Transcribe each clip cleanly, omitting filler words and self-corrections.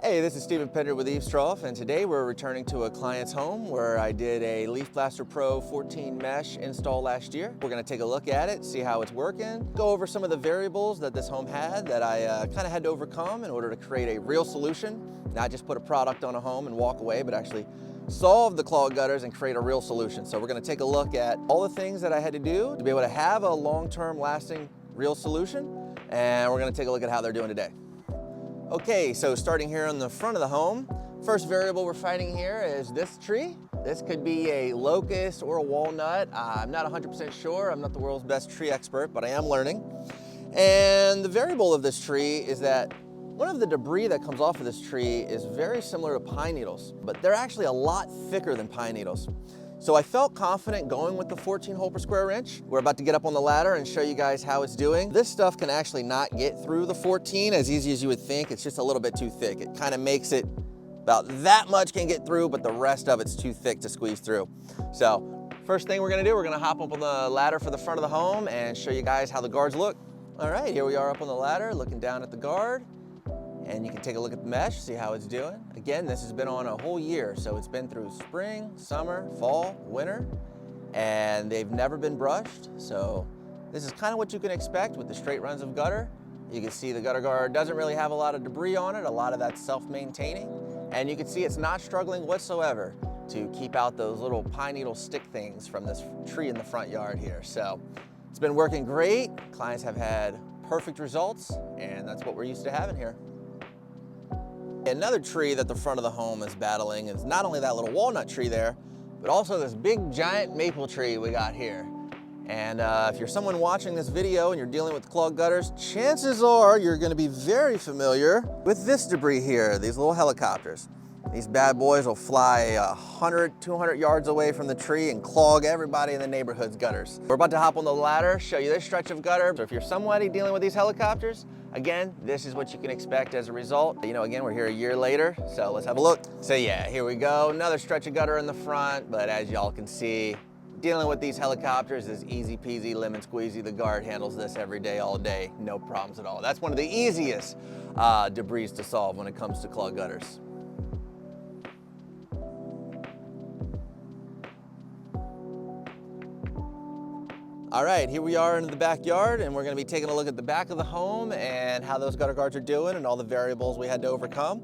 Hey, this is Stephen Pender with Leafblaster, and today we're returning to a client's home where I did a Leafblaster Pro 14 mesh install last year. We're going to take a look at it, see how it's working, go over some of the variables that this home had that I kind of had to overcome in order to create a real solution, not just put a product on a home and walk away, but actually solve the clogged gutters and create a real solution. So we're going to take a look at all the things that I had to do to be able to have a long-term lasting real solution, and we're going to take a look at how they're doing today. Okay, so starting here on the front of the home, first variable we're finding here is this tree. This could be a locust or a walnut. I'm not 100% sure. I'm not the world's best tree expert, but I am learning. And the variable of this tree is that one of the debris that comes off of this tree is very similar to pine needles, but they're actually a lot thicker than pine needles. So I felt confident going with the 14 hole per square inch. We're about to get up on the ladder and show you guys how it's doing. This stuff can actually not get through the 14 as easy as you would think. It's just a little bit too thick. It kind of makes it about that much can get through, but the rest of it's too thick to squeeze through. So first thing we're gonna do, we're gonna hop up on the ladder for the front of the home and show you guys how the guards look. All right, here we are up on the ladder, looking down at the guard. And you can take a look at the mesh, see how it's doing. Again, this has been on a whole year, so it's been through spring, summer, fall, winter, and they've never been brushed. So this is kind of what you can expect with the straight runs of gutter. You can see the gutter guard doesn't really have a lot of debris on it. A lot of that's self-maintaining. And you can see it's not struggling whatsoever to keep out those little pine needle stick things from this tree in the front yard here. So it's been working great. Clients have had perfect results, and that's what we're used to having here. Another tree that the front of the home is battling is not only that little walnut tree there, but also this big giant maple tree we got here. And if you're someone watching this video and you're dealing with clogged gutters, chances are you're gonna be very familiar with this debris here, these little helicopters. These bad boys will fly 100, 200 yards away from the tree and clog everybody in the neighborhood's gutters. We're about to hop on the ladder, show you this stretch of gutter. So if you're somebody dealing with these helicopters, again, this is what you can expect as a result. You know, again, we're here a year later, so let's have a look. So yeah, here we go. Another stretch of gutter in the front, but as y'all can see, dealing with these helicopters is easy peasy, lemon squeezy. The guard handles this every day, all day, no problems at all. That's one of the easiest debris to solve when it comes to clogged gutters. All right, here we are in the backyard, and we're gonna be taking a look at the back of the home and how those gutter guards are doing and all the variables we had to overcome.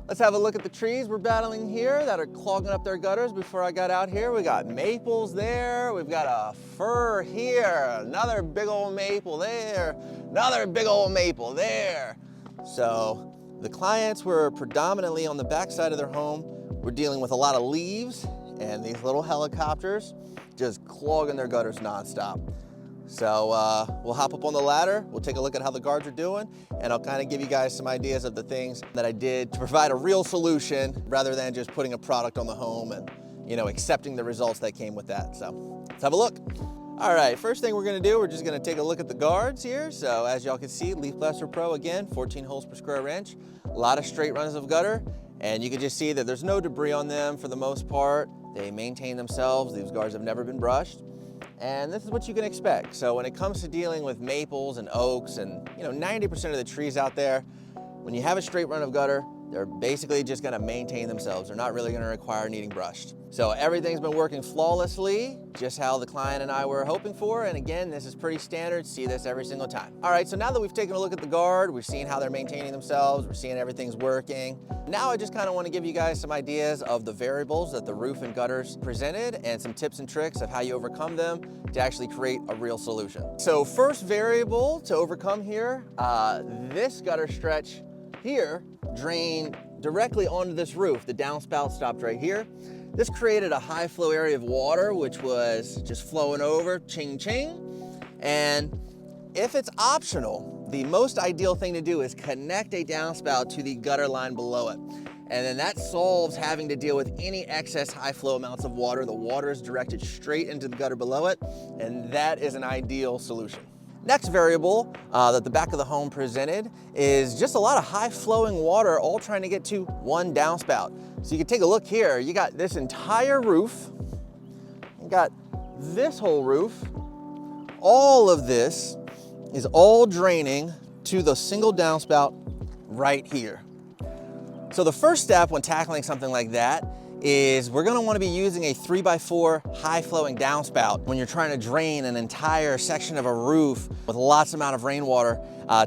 Let's have a look at the trees we're battling here that are clogging up their gutters. Before I got out here, we got maples there, we've got a fir here, another big old maple there, another big old maple there. So the clients were predominantly on the back side of their home. We're dealing with a lot of leaves and these little helicopters just clogging their gutters nonstop. So we'll hop up on the ladder, we'll take a look at how the guards are doing, and I'll kind of give you guys some ideas of the things that I did to provide a real solution rather than just putting a product on the home and, you know, accepting the results that came with that. So let's have a look. All right, first thing we're gonna do, we're just gonna take a look at the guards here. So as y'all can see, Leafblaster Pro, again, 14 holes per square inch, a lot of straight runs of gutter, and you can just see that there's no debris on them for the most part. They maintain themselves. These guards have never been brushed. And this is what you can expect. So when it comes to dealing with maples and oaks and 90% of the trees out there, when you have a straight run of gutter, they're basically just gonna maintain themselves. They're not really gonna require needing brushed. So everything's been working flawlessly, just how the client and I were hoping for. And again, this is pretty standard, see this every single time. All right, so now that we've taken a look at the guard, we've seen how they're maintaining themselves, we're seeing everything's working. Now I just kind of want to give you guys some ideas of the variables that the roof and gutters presented and some tips and tricks of how you overcome them to actually create a real solution. So first variable to overcome here, this gutter stretch here drained directly onto this roof. The downspout stopped right here. This created a high flow area of water, which was just flowing over, ching ching. And if it's optional, the most ideal thing to do is connect a downspout to the gutter line below it. And then that solves having to deal with any excess high flow amounts of water. The water is directed straight into the gutter below it, and that is an ideal solution. Next variable that the back of the home presented is just a lot of high flowing water all trying to get to one downspout. So you can take a look here, you got this entire roof, you got this whole roof, all of this is all draining to the single downspout right here. So the first step when tackling something like that is we're gonna wanna be using a 3x4 high flowing downspout when you're trying to drain an entire section of a roof with lots amount of rainwater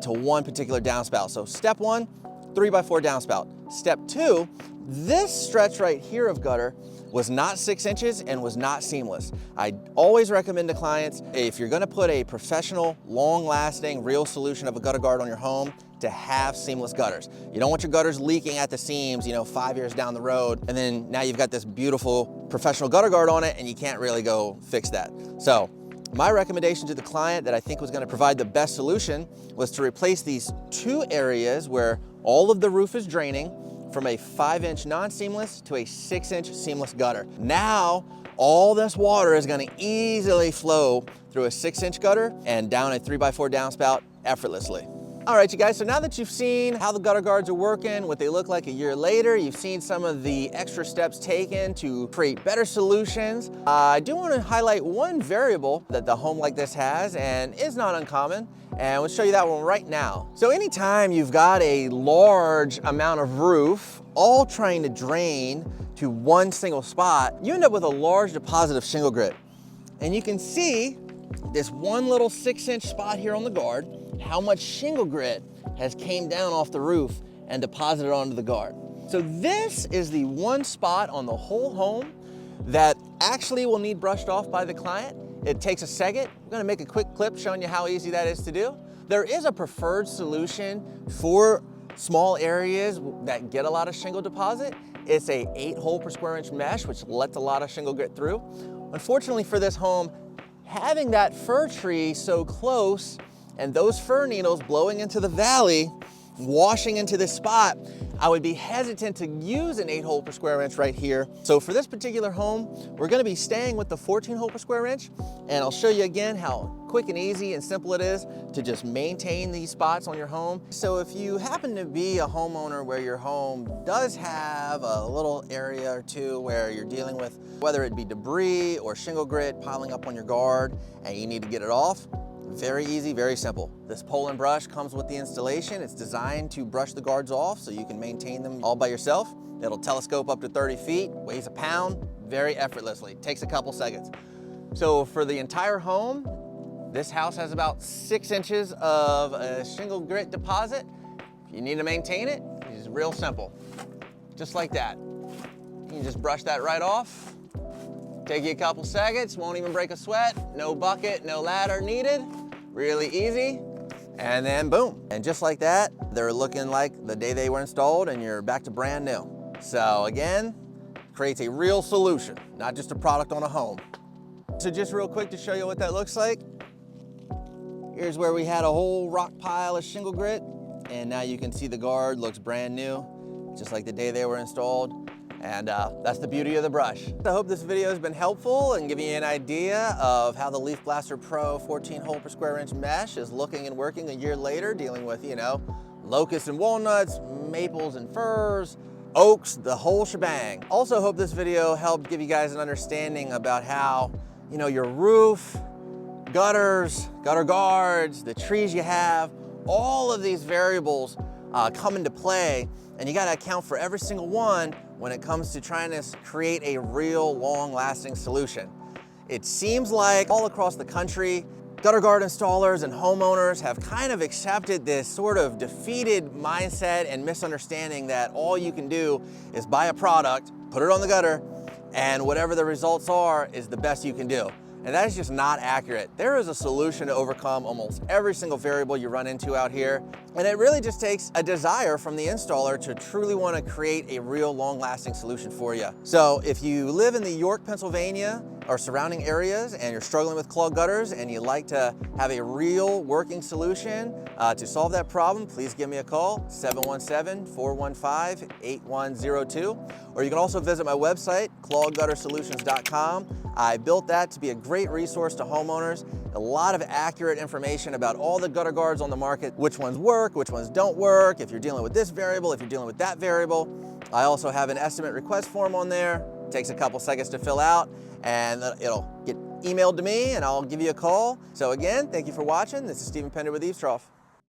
to one particular downspout. So step one, 3x4 downspout. Step two, this stretch right here of gutter was not 6 inches and was not seamless. I always recommend to clients, if you're gonna put a professional, long-lasting, real solution of a gutter guard on your home, to have seamless gutters. You don't want your gutters leaking at the seams, 5 years down the road, and then now you've got this beautiful professional gutter guard on it and you can't really go fix that. So my recommendation to the client that I think was gonna provide the best solution was to replace these two areas where all of the roof is draining from a 5-inch non-seamless to a 6-inch seamless gutter. Now, all this water is gonna easily flow through a 6-inch gutter and down a 3x4 downspout effortlessly. All right, you guys, so now that you've seen how the gutter guards are working, what they look like a year later, you've seen some of the extra steps taken to create better solutions. I do want to highlight one variable that the home like this has and is not uncommon, and we'll show you that one right now. So anytime you've got a large amount of roof all trying to drain to one single spot, you end up with a large deposit of shingle grit. And you can see this one little 6-inch spot here on the guard, how much shingle grit has came down off the roof and deposited onto the guard. So this is the one spot on the whole home that actually will need brushed off by the client. It takes a second. I'm gonna make a quick clip showing you how easy that is to do. There is a preferred solution for small areas that get a lot of shingle deposit. It's a 8-hole per square inch mesh, which lets a lot of shingle grit through. Unfortunately for this home, having that fir tree so close and those fir needles blowing into the valley, washing into this spot, I would be hesitant to use an 8-hole per square inch right here. So for this particular home, we're gonna be staying with the 14-hole per square inch, and I'll show you again how quick and easy and simple it is to just maintain these spots on your home. So if you happen to be a homeowner where your home does have a little area or two where you're dealing with whether it be debris or shingle grit piling up on your guard and you need to get it off, very easy, very simple. This pole and brush comes with the installation. It's designed to brush the guards off so you can maintain them all by yourself. It'll telescope up to 30 feet, weighs a pound, very effortlessly. Takes a couple seconds. So for the entire home, this house has about 6 inches of a shingle grit deposit. If you need to maintain it, it's real simple. Just like that. You can just brush that right off. Take you a couple seconds, won't even break a sweat. No bucket, no ladder needed. Really easy. And then boom. And just like that, they're looking like the day they were installed and you're back to brand new. So again, creates a real solution, not just a product on a home. So just real quick to show you what that looks like. Here's where we had a whole rock pile of shingle grit. And now you can see the guard looks brand new, just like the day they were installed. And that's the beauty of the brush. I hope this video has been helpful and giving you an idea of how the Leafblaster Pro 14-hole per square inch mesh is looking and working a year later, dealing with, locusts and walnuts, maples and firs, oaks, the whole shebang. Also hope this video helped give you guys an understanding about how, your roof, gutters, gutter guards, the trees you have, all of these variables come into play, and you gotta account for every single one when it comes to trying to create a real long-lasting solution. It seems like all across the country, gutter guard installers and homeowners have kind of accepted this sort of defeated mindset and misunderstanding that all you can do is buy a product, put it on the gutter, and whatever the results are is the best you can do. And that is just not accurate. There is a solution to overcome almost every single variable you run into out here. And it really just takes a desire from the installer to truly want to create a real long-lasting solution for you. So if you live in the York, Pennsylvania, or surrounding areas and you're struggling with clogged gutters and you'd like to have a real working solution to solve that problem, please give me a call, 717-415-8102. Or you can also visit my website, cloggedguttersolutions.com. I built that to be a great resource to homeowners, a lot of accurate information about all the gutter guards on the market, which ones work, which ones don't work, if you're dealing with this variable, if you're dealing with that variable. I also have an estimate request form on there. It takes a couple seconds to fill out, and it'll get emailed to me and I'll give you a call. So again, thank you for watching. This is Stephen Pender with Eavestrough.